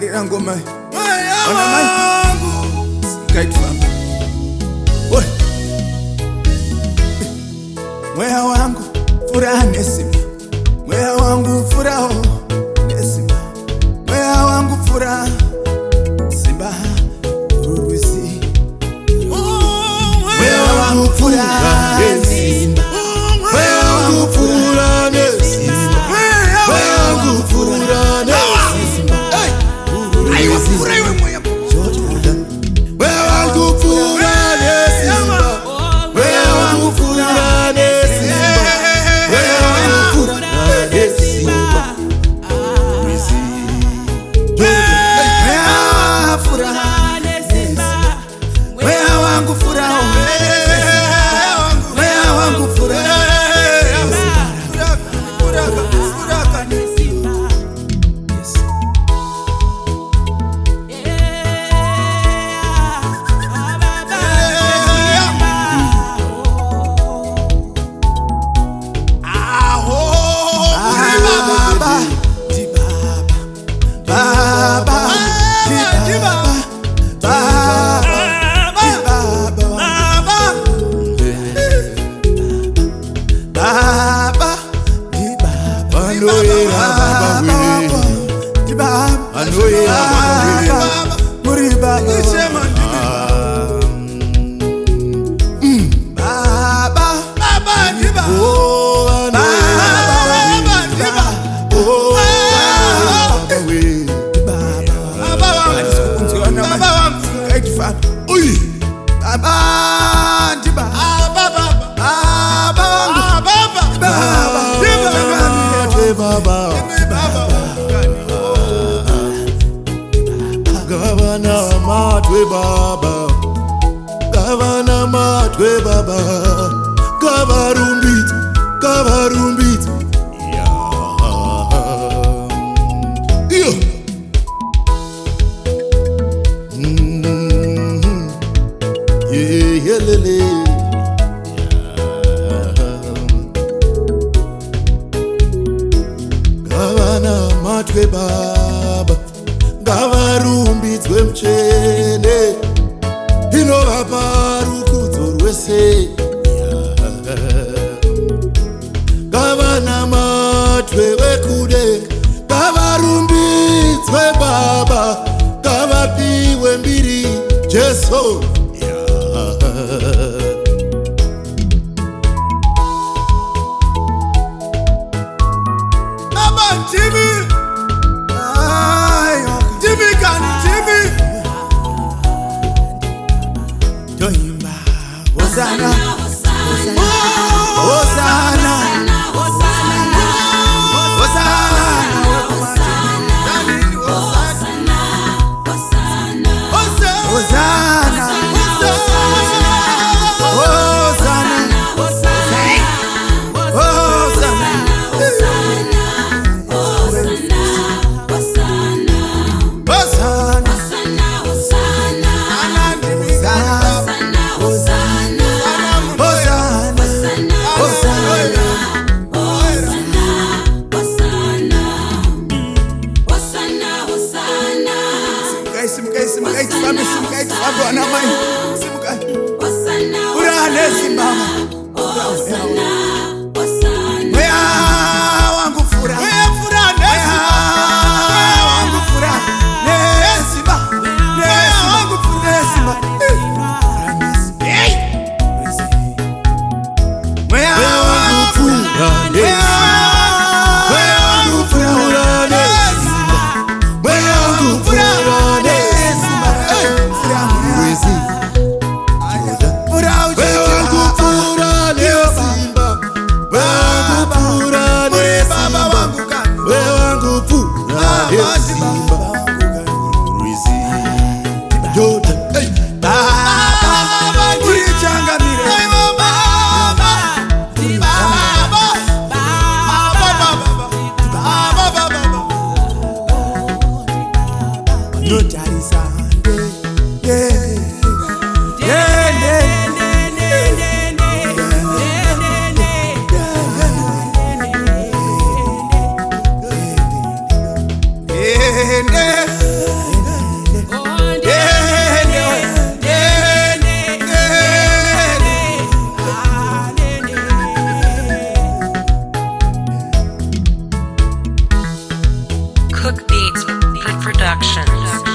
Marira ngoma ona wangu kaitfamba oi moyo wangu furaha nesima moyo wangu furaha nesima moyo wangu furaha simba urusi moyo wangu furaha nesima moyo wangu furaha nesima moyo wangu furaha nesima aiwa furaha iwe moyo Gavana matwe baba Gavarumbit Gavana matwe baba Gavarumbit wemchene Inovapa rukudzo Gavana matwe wekude Gavarumbidzwe baba Gavapiwe mbiri Jesu Baba Jimmy Jimmy Kani Jimmy Doimba Hosanna Hosanna Hosanna Production.